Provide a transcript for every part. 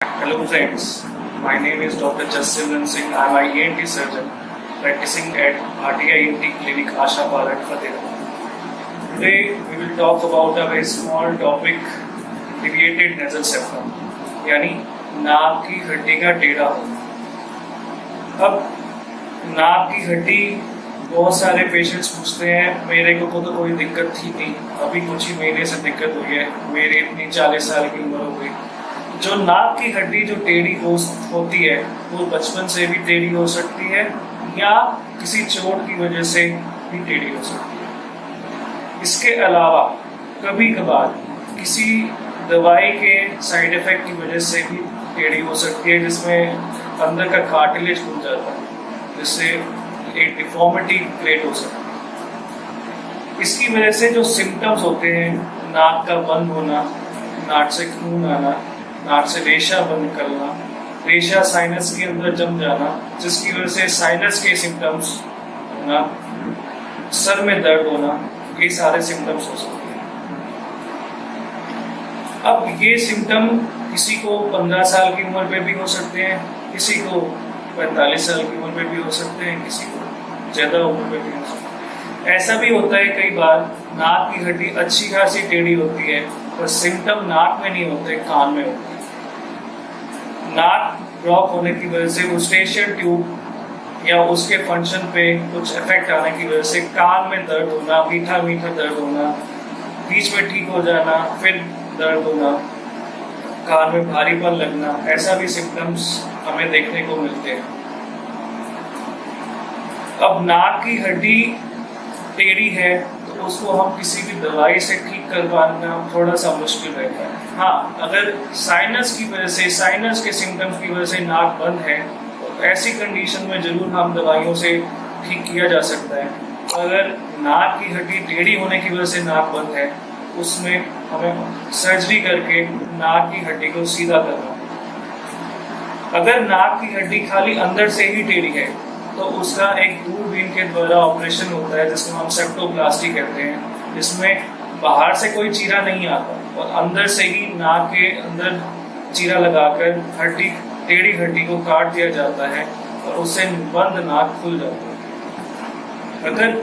Hello friends, my name is Dr. Jassimran Singh. I am an ENT surgeon practicing at RTI ENT Clinic Ashaparat, Fatehgarh. Today we will talk about a very small topic, deviated nasal septum, यानी नाक की हड्डी का टेढ़ा होना। अब नाक की हड्डी बहुत सारे पेशेंट्स पूछते हैं, मेरे को तो कोई दिक्कत थी नहीं, अभी कुछ ही महीने से दिक्कत हुई है, मेरी इतनी 40 साल की उम्र हो गई। जो नाक की हड्डी जो टेढ़ी होती है वो बचपन से भी टेढ़ी हो सकती है या किसी चोट की वजह से भी टेढ़ी हो सकती है। इसके अलावा कभी कभार किसी दवाई के साइड इफेक्ट की वजह से भी टेढ़ी हो सकती है, जिसमें अंदर का कार्टिलेज खुल जाता है, जिससे एक डिफॉर्मिटी क्रिएट हो सकती है। इसकी वजह से जो सिम्टम्स होते हैं, नाक का बंद होना, नाक से खून आना, नाक से रेशा बंद निकलना, रेशा साइनस के अंदर जम जाना, जिसकी वजह से साइनस के सिम्टम्स होना, सर में दर्द होना, ये सारे सिम्टम्स हो सकते हैं। अब ये सिम्टम किसी को 15 साल की उम्र पे भी हो सकते हैं, किसी को 45 साल की उम्र पे भी हो सकते हैं, किसी को ज़्यादा उम्र पे भी हो सकते हैं। ऐसा भी होता है कई बार नाक की हड्डी अच्छी खासी टेढ़ी होती है पर सिम्टम नाक में नहीं होते, कान में होते हैं। नाक ब्लॉक होने की वजह से यूस्टेशियन ट्यूब या उसके फंक्शन पे कुछ इफेक्ट आने की वजह से कान में दर्द होना, मीठा मीठा दर्द होना, बीच में ठीक हो जाना, फिर दर्द होना, कान में भारीपन लगना, ऐसा भी सिम्टम्स हमें देखने को मिलते हैं। अब नाक की हड्डी टेढ़ी है तो उसको हम किसी भी दवाई से ठीक कर पाना थोड़ा सा मुश्किल रहता है। हाँ, अगर साइनस की वजह से, साइनस के सिम्टम्स की वजह से नाक बंद है तो ऐसी कंडीशन में जरूर हम दवाइयों से ठीक किया जा सकता है। अगर नाक की हड्डी टेढ़ी होने की वजह से नाक बंद है, उसमें हमें सर्जरी करके नाक की हड्डी को सीधा करना है। अगर नाक की हड्डी खाली अंदर से ही टेढ़ी है तो उसका एक दूरबीन के द्वारा ऑपरेशन होता है, जिसको हम सेप्टोप्लास्टी कहते हैं, जिसमें बाहर से कोई चीरा नहीं आता और अंदर से ही नाक के अंदर चीरा लगाकर हड्डी, टेढ़ी हड्डी को काट दिया जाता है और उससे बंद नाक खुल जाता है। अगर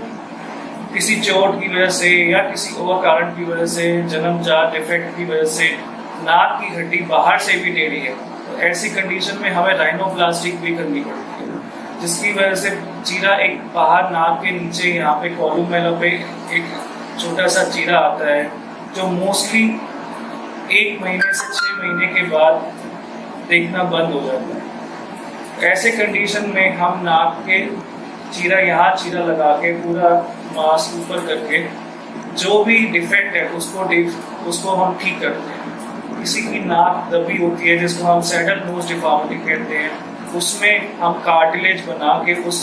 किसी चोट की वजह से या किसी और कारण की वजह से, जन्मजात डिफेक्ट की वजह से नाक की हड्डी बाहर से भी टेढ़ी है तो ऐसी कंडीशन में हमें राइनोप्लास्टिक भी करनी पड़ती है, जिसकी वजह से चीरा एक बाहर नाक के नीचे यहाँ पे कॉलुमेला पे एक छोटा सा चीरा आता है, जो मोस्टली 1 महीने से 6 महीने के बाद देखना बंद हो जाता है। ऐसे कंडीशन में हम नाक के चीरा, यहाँ चीरा लगा के पूरा मांस ऊपर करके जो भी डिफेक्ट है उसको हम ठीक करते हैं। किसी की नाक दबी होती है जिसको हम सैडल नोज डिफॉर्मिटी कहते हैं, उसमें हम कार्टिलेज बना के उस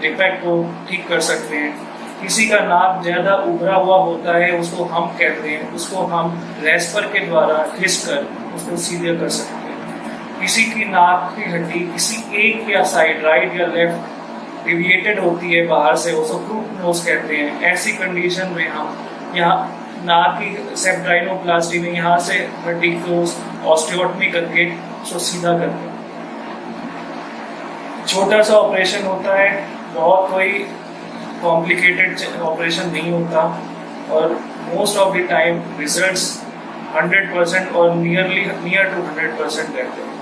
डिफेक्ट को ठीक कर सकते हैं। किसी का नाक ज़्यादा उभरा हुआ होता है, उसको हम कहते हैं, उसको हम रेस्पर के द्वारा घिस कर उसको सीधे कर सकते हैं। किसी की नाक की हड्डी किसी एक या साइड, राइट या लेफ्ट, डिविएटेड होती है बाहर से, उसको क्रूप नोज कहते हैं। ऐसी कंडीशन में हम यहाँ नाक की सेप्टाइनोप्लास्टी में यहाँ से हड्डी को ऑस्टियोटमी करके उसको सीधा करते हैं। छोटा सा ऑपरेशन होता है, बहुत कोई कॉम्प्लिकेटेड ऑपरेशन नहीं होता और most of the time results 100% और नियर टू 100% रहते हैं।